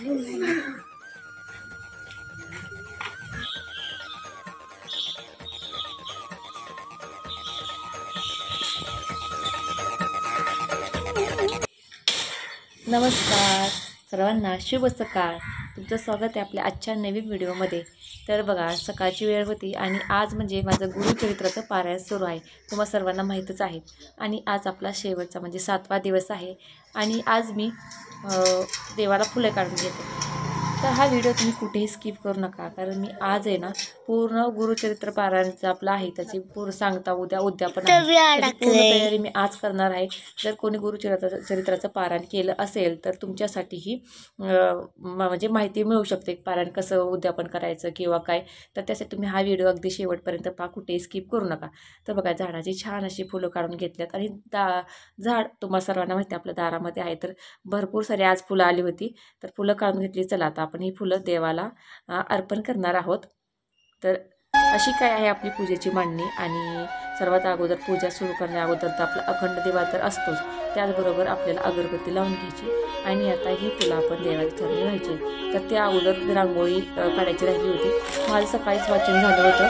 नमस्कार सर्वांना, शुभ सकाळ. तुमचं स्वागत आहे आपल्या आजच्या नवीन व्हिडिओमध्ये. तर बघा, सकाळची वेळ होती आणि आज म्हणजे माझं गुरुचरित्राचं पारायण सुरू आहे. तुम्हाला सर्वांना माहीतच आहे. आणि आज आपला शेवटचा म्हणजे 7वा दिवस आहे आणि आज मी देवाला फुले काढून घेते. तर हा व्हिडिओ तुम्ही कुठेही स्किप करू नका, कारण मी आज आहे ना पूर्ण गुरुचरित्र पारायणचं आपलं आहे त्याची पूर्ण सांगता उद्यापन आहे. पूर्ण तयारी मी आज करणार आहे. जर कोणी चरित्राचं पारायण केलं असेल तर तुमच्यासाठीही म्हणजे माहिती मिळू शकते पारायण कसं उद्यापन करायचं किंवा काय. तर त्यासाठी तुम्ही हा व्हिडिओ अगदी शेवटपर्यंत पहा, कुठेही स्किप करू नका. तर बघा, झाडाची छान अशी फुलं काढून घेतल्यात आणि झाड तुम्हाला सर्वांना माहिती आपल्या दारामध्ये आहे. तर भरपूर सारी आज फुलं आली होती, तर फुलं काढून घेतली. चला आता आपण ही फुलं देवाला अर्पण करणार आहोत. तर अशी काय आहे आपली पूजेची मांडणी. आणि सर्वात अगोदर पूजा सुरू करण्या अगोदर तर आपला अखंड दिवा तर असतोच, त्याचबरोबर आपल्याला अगरबत्ती लावून घ्यायची आणि आता ही फुलं आपण देवाच्या चरणी व्हायची. तर त्या अगोदर रांगोळी काढायची राहिली होती. माझं सकाळीच वाचन झालं होतं,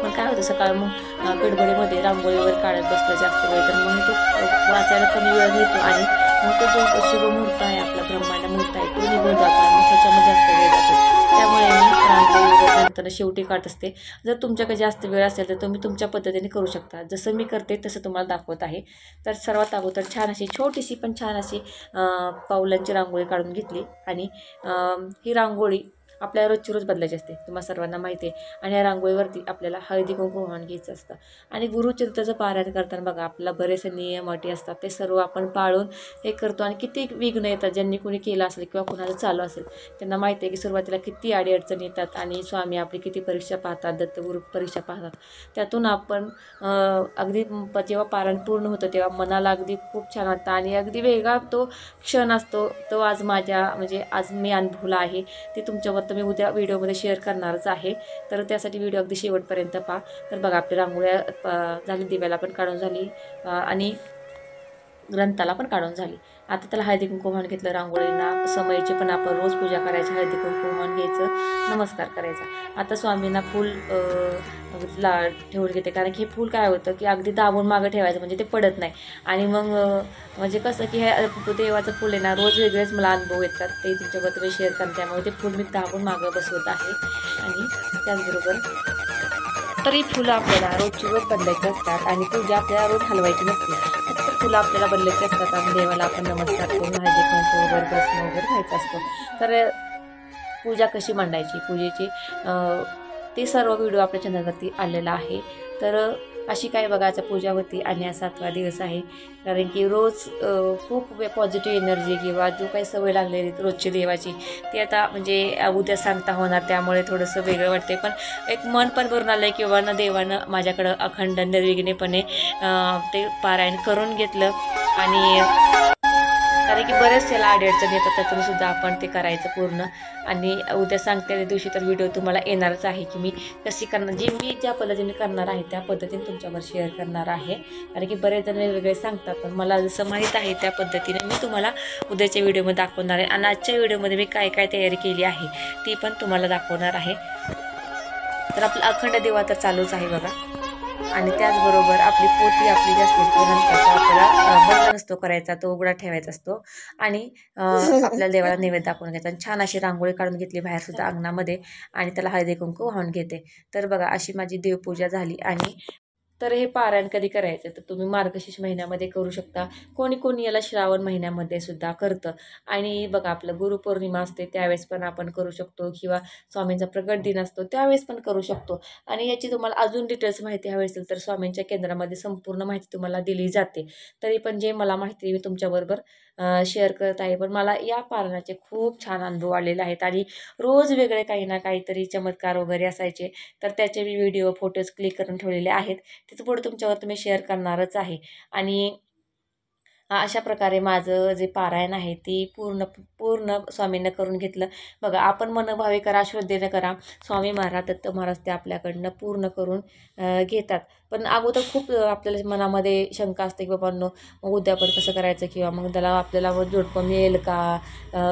पण काय होतं सकाळ मग गडबडीमध्ये रांगोळी वगैरे काढत बसलं जास्त वेळ, तर मग तो वाचायला कमी वेळ घेतो आणि मग तो जो शुभ मुहूर्त आहे आपला ब्रह्मांड मुहूर्त आहे तो निघून जातो आणि त्याच्यामध्ये जास्त वेळ जातो. त्यामुळे मी रांगोळी वगैरे नंतर शेवटी काढत असते. जर तुमच्याकडे जास्त वेळ असेल तर तुम्ही तुमच्या पद्धतीने करू शकता. जसं मी करते तसं तुम्हाला दाखवत आहे. तर सर्वात अगोदर छान अशी छोटीशी पण छान अशी पाऊलांची रांगोळी काढून घेतली आणि ही रांगोळी आपल्याला रोजची रोज बदलायची असते, तुम्हाला सर्वांना माहिती आहे. आणि या रांगोळीवरती आपल्याला हळदी कुंकू वाहून घ्यायचं असतं. आणि गुरुचरित्राचं पारायण करताना बघा, आपल्याला बरेचसे नियम अटी असतात, ते सर्व आपण पाळून हे करतो. आणि किती विघ्न येतात, ज्यांनी कोणी केलं असेल किंवा कोणाला चालू असेल त्यांना माहिती आहे की सुरुवातीला किती अडीअडचणी येतात आणि स्वामी आपली किती परीक्षा पाहतात, दत्तगुरु परीक्षा पाहतात. त्यातून आपण अगदी जेव्हा पारायण पूर्ण होतं तेव्हा मनाला अगदी खूप छान वाटतं आणि अगदी वेगळा तो क्षण असतो. तो आज आज मी अनुभवला आहे. ते तुमच्यावर मी उद्या व्हिडिओमध्ये शेअर करणारच आहे. तर त्यासाठी व्हिडिओ अगदी शेवटपर्यंत पहा. तर बघा, आपली रांगोळ्या झाली, दिव्याला पण काढून झाली आणि ग्रंथाला पण काढून झाली. आता त्याला हळदी कुंकू वाहून घेतलं. रांगोळींना समयची पण आपण रोज पूजा करायची, हळदी कुंकू वाहून घ्यायचं, नमस्कार करायचा. आता स्वामींना फूल ठेवून घेते, कारण की हे फूल काय होतं की अगदी दाबून मागं ठेवायचं म्हणजे ते पडत नाही. आणि मग म्हणजे कसं की हे देवाचं फूल आहे ना, रोज वेगळेच मला अनुभव येतात, ते तुमच्याबरोबर तुम्ही शेअर करते. त्यामुळे ते फूल मी दाबून मागं बसवत आहे. आणि त्याचबरोबर तरी फुलं आपल्याला रोजची रोज बदलायची असतात आणि पूजा आपल्याला रोज हलवायची नसते. फक्त फुलं आपल्याला बदलायची असतात आणि देवाला आपण नमस्कार करून हळदी कुंकू वगैरे भस्म वगैरे व्हायचं असतो. तर पूजा कशी मांडायची, पूजेची ते सर्व व्हिडिओ आपल्या चॅनलवरती आलेला आहे. तर अशी काय बघायचं पूजा होती आणि हा 7वा दिवस आहे. कारण की रोज खूप पॉझिटिव्ह एनर्जी किंवा जो काही सवय लागलेली रोजची देवाची ती आता म्हणजे उद्या सांगता होणार, त्यामुळे थोडंसं वेगळं वाटते. पण एक मन पण भरून आलं आहे किंवा देवानं माझ्याकडं अखंड निर्विघ्नपणे ते पारायण करून घेतलं. आणि कारण की बरेच त्याला अडचण येतात, त्यातून सुद्धा आपण ते करायचं पूर्ण. आणि उद्या सांगते त्या दिवशी तर व्हिडिओ तुम्हाला येणारच आहे की मी कशी करणार, मी ज्या पद्धतीने करणार आहे त्या पद्धतीने तुमच्यावर शेअर करणार आहे. कारण की बरेच जण वेगवेगळे सांगतात, पण मला जसं माहीत आहे त्या पद्धतीने मी तुम्हाला उद्याच्या व्हिडिओमध्ये दाखवणार आहे. आणि आजच्या व्हिडिओमध्ये मी काय काय तयारी केली आहे ती पण तुम्हाला दाखवणार आहे. तर आपला अखंड दिवा तर चालूच आहे बघा. आणि त्याचबरोबर आपली पोथी आपली जी असते ग्रंथाचा आपल्याला बंद नसतो करायचा, तो उघडा ठेवायचा असतो. आणि आपल्याला देवाला नैवेद्य दाखवून घ्यायचा. आणि छान अशी रांगोळी काढून घेतली बाहेर सुद्धा अंगणामध्ये आणि त्याला हळदी कुंकू वाहून घेते. तर बघा, अशी माझी देवपूजा झाली. आणि तर हे पारायण कधी करायचं तर तुम्ही मार्गशीर्ष महिन्यामध्ये करू शकता, कोणी कोणी याला श्रावण महिन्यामध्ये सुद्धा करतं. आणि बघा, आपलं गुरुपौर्णिमा असते त्यावेळेस पण आपण करू शकतो किंवा स्वामींचा प्रगट दिन असतो त्यावेळेस पण करू शकतो. आणि याची तुम्हाला अजून डिटेल्स माहिती हवी असेल तर स्वामींच्या केंद्रामध्ये संपूर्ण माहिती तुम्हाला दिली जाते. तरी पण जे मला माहिती मी तुमच्याबरोबर शेअर करत आहे. पण मला या पारायणाचे खूप छान अनुभव आलेले आहेत आणि रोज वेगळे काही ना काहीतरी चमत्कार वगैरे असायचे. तर त्याचे मी व्हिडिओ फोटोज क्लिक करून ठेवलेले आहेत, तिथं पुढे तुमच्यावर तुम्ही शेअर करणारच आहे. आणि अशा प्रकारे माझं जे पारायण आहे ती पूर्ण स्वामींना करून घेतलं. बघा, आपण मनभावे करा, श्रद्धेनं करा, स्वामी महाराज दत्त महाराज ते आपल्याकडनं पूर्ण करून घेतात. पण अगोदर खूप आपल्याला मनामध्ये शंका असते की बाबांनो मग उद्यापन कसं करायचं, किंवा मग त्याला आपल्याला जोडपं मिळेल का,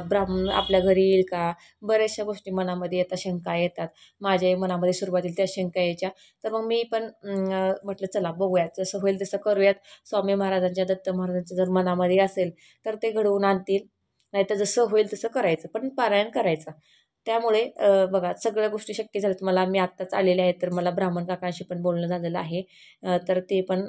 ब्राह्मण आपल्या घरी येईल का, बऱ्याचशा गोष्टी मनामध्ये येतात, शंका येतात. माझ्याही मनामध्ये सुरुवातीला त्या शंका यायच्या. तर मग मी पण म्हटलं चला बघूयात, जसं होईल तसं करूयात. स्वामी महाराजांच्या, दत्त महाराजांच्या जर मनामध्ये असेल तर ते घडवून आणतील, नाहीतर जसं होईल तसं करायचं, पण पारायण करायचं. त्यामुळे बघा सगळ्या गोष्टी शक्य झाल्यात मला. मी आत्ताच आलेले आहेत, तर मला ब्राह्मण काकांशी पण बोलणं झालेलं आहे. तर ते पण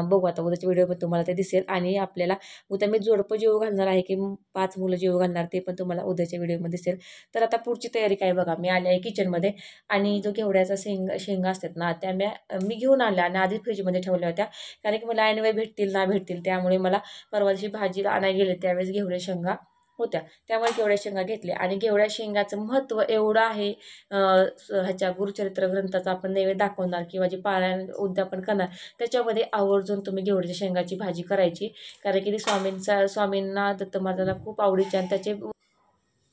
बघू आता उद्याच्या व्हिडिओमध्ये तुम्हाला ते दिसेल. आणि आपल्याला उद्या मी जोडपं जेवू घालणार आहे की 5 मुलं जेवू घालणार, ते पण तुम्हाला उद्याच्या व्हिडिओमध्ये दिसेल. तर आता पुढची तयारी काय बघा, मी आले आहे किचनमध्ये. आणि जो घेवड्याचा शेंगा असतात ना, त्या मी घेऊन आल्या आणि आधी फ्रीजमध्ये ठेवल्या होत्या, कारण की मला ऐनवेळी भेटतील ना भेटतील. त्यामुळे मला परवा दिवशी भाजीला आणायला गेले त्यावेळेस घेवड्या शेंगा होत्या, त्यामुळे घेवड्या शेंगा घेतल्या. आणि घेवड्या शेंगाचं महत्त्व एवढं आहे, ह्याच्या गुरुचरित्र ग्रंथाचा आपण नैवेद्य दाखवणार किंवा जे पारायण उद्यापन करणार, त्याच्यामध्ये आवर्जून तुम्ही घेवड्याच्या शेंगाची भाजी करायची, कारण की ती स्वामींना दत्त महाराजांना खूप आवडीची. आणि त्याचे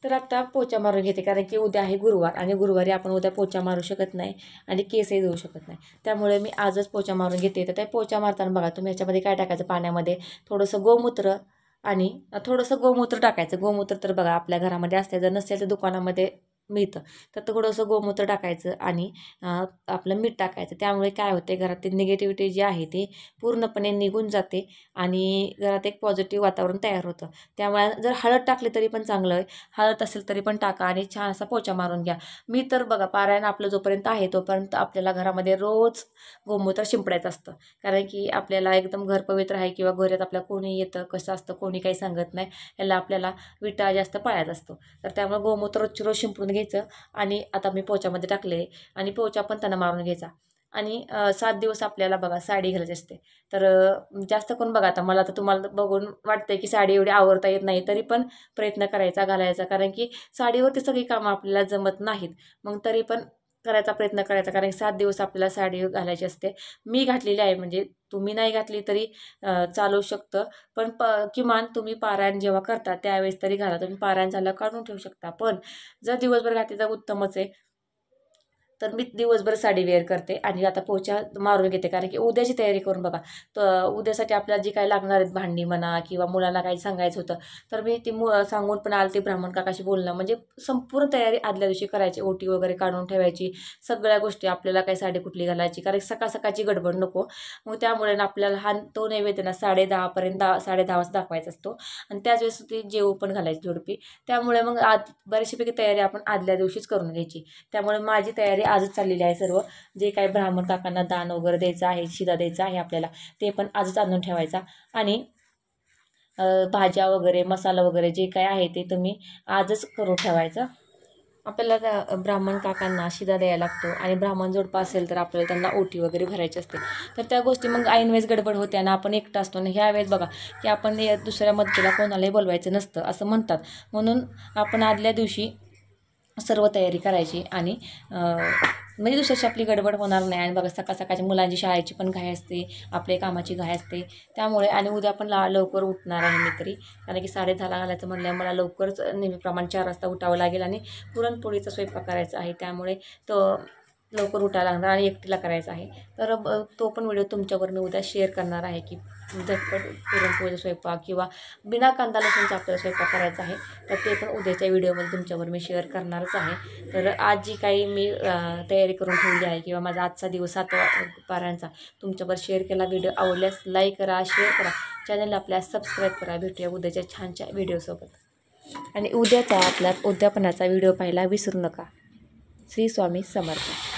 तर आता पोचा मारून घेते, कारण की उद्या आहे गुरुवार, आणि गुरुवारी आपण उद्या पोचा मारू शकत नाही आणि केसही धुवू शकत नाही. त्यामुळे मी आजच पोचा मारून घेते. तर त्या पोचा मारताना बघा तुम्ही ह्याच्यामध्ये काय टाकायचं, पाण्यामध्ये थोडंसं गोमूत्र आणि थोडंसं गोमूत्र टाकायचं. गोमूत्र तर बघा आपल्या घरामध्ये असते, जर नसेल तर दुकानामध्ये मिळतं. तर थोडंसं गोमूत्र टाकायचं आणि आपलं मीठ टाकायचं. त्यामुळे काय होते, घरातील निगेटिव्हिटी जी आहे ती पूर्णपणे निघून जाते आणि घरात एक पॉझिटिव्ह वातावरण तयार होतं. त्यामुळे जर हळद टाकली तरी पण चांगलं आहे, हळद असेल तरी पण टाका आणि छान असा पोचा मारून घ्या. मी तर बघा पारायण आपलं जोपर्यंत आहे तोपर्यंत आपल्याला घरामध्ये रोज गोमूत्र शिंपडायचं असतं, कारण की आपल्याला एकदम घर पवित्र आहे, किंवा घरात आपल्या कोणी येतं कसं असतं कोणी काही सांगत नाही, याला आपल्याला विटा जास्त पाळायचा असतो. तर त्यामुळे गोमूत्र रोजची रोज शिंपडून घ्यायचं. आणि आता मी पोच्यामध्ये टाकले आणि पोचा पण त्यांना मारून घ्यायचा. आणि 7 दिवस आपल्याला बघा साडी घालायची असते. तर जास्त करून बघा, आता मला तर तुम्हाला बघून वाटतंय की साडी एवढी आवरता येत नाही, तरी पण प्रयत्न करायचा घालायचा, कारण की साडीवरती सगळी कामं आपल्याला जमत नाहीत. मग तरी पण करायचा प्रयत्न करायचा, कारण 7 दिवस आपल्याला साडी घालायची असते. मी घातलेली आहे, म्हणजे तुम्ही नाही घातली तरी चालू शकतं, पण किमान तुम्ही पारायण जेव्हा करता त्यावेळेस तरी घाला. तुम्ही पारायण झालं काढून ठेवू शकता, पण जर दिवसभर घातली तर उत्तमच आहे. तर मी दिवसभर साडी वेअर करते आणि आता पोचा मारून घेते, कारण की उद्याची तयारी करून बघा. तर उद्यासाठी आपल्याला जी काही लागणार आहेत भांडी म्हणा, किंवा मुलांना काही सांगायचं होतं, तर मी ती सांगून पण आले. ते ब्राह्मण काकाशी बोलणं म्हणजे संपूर्ण तयारी आदल्या दिवशी करायची, ओटी वगैरे काढून ठेवायची, सगळ्या गोष्टी. आपल्याला काही साडी कुठली घालायची, कारण सकाळ सकाळची गडबड नको. मग त्यामुळे ना आपल्याला तो नैवेद्य ना 10:30पर्यंत 10:30 वाजता दाखवायचा असतो, आणि त्याच वेळेस ती जेवू पण घालायची जोडपी. त्यामुळे मग बऱ्याचशा तयारी आपण आदल्या दिवशीच करून घ्यायची. त्यामुळे माझी तयारी आजच चाललेली आहे. सर्व जे काही ब्राह्मण काकांना दान वगैरे द्यायचं आहे, शिदा द्यायचा आहे आपल्याला, ते पण आजच आणून ठेवायचा. आणि भाज्या वगैरे मसाला वगैरे जे काय आहे ते तुम्ही आजच करून ठेवायचं. आपल्याला त्या ब्राह्मण काकांना शिदा द्यायला लागतो, आणि ब्राह्मण जोडपा असेल तर आपल्याला त्यांना ओटी वगैरे भरायची असते. तर त्या गोष्टी मग ऐनवेळेस गडबड होते आणि आपण एकटा असतो. आणि ह्या वेळेस बघा की आपण दुसऱ्या मदतीला कोणालाही बोलवायचं नसतं असं म्हणतात, म्हणून आपण आदल्या दिवशी सर्व तयारी करायची. आणि म्हणजे दुसऱ्याची आपली गडबड होणार नाही. आणि बघा सकाळ सकाळची मुलांची शाळेची पण घाई असते, आपल्या कामाची घाई असते. त्यामुळे आणि उद्या पण लवकर उठणार आहे मी तरी, कारण की 10:30ला घालायचं म्हणल्यावर मला लवकरच नेहमीप्रमाणे 4 वाजता उठावं लागेल, आणि पुरणपोळीचा स्वयंपाक करायचा आहे. त्यामुळे तो लवकर उठायला लागणार आणि एकटीला करायचा आहे. तर तो पण व्हिडिओ तुमच्यावर मी उद्या शेअर करणार आहे, की झटपट पुरणपोळीचा स्वयंपाक किंवा बिना कांदा लसूणचा आपल्याला स्वयंपाक करायचा आहे. तर ते पण उद्याच्या व्हिडिओमध्ये तुमच्यावर मी शेअर करणारच आहे. तर आज जी काही मी तयारी करून ठेवली आहे, किंवा माझा आजचा दिवस 7वा पारायणचा तुमच्यावर शेअर केला. व्हिडिओ आवडल्यास लाईक करा, शेअर करा, चॅनलला आपल्या सबस्क्राईब करा. भेटूया उद्याच्या छानच्या व्हिडिओसोबत. आणि उद्याचा आपला उद्यापनाचा व्हिडिओ पाहायला विसरू नका. श्री स्वामी समर्थ.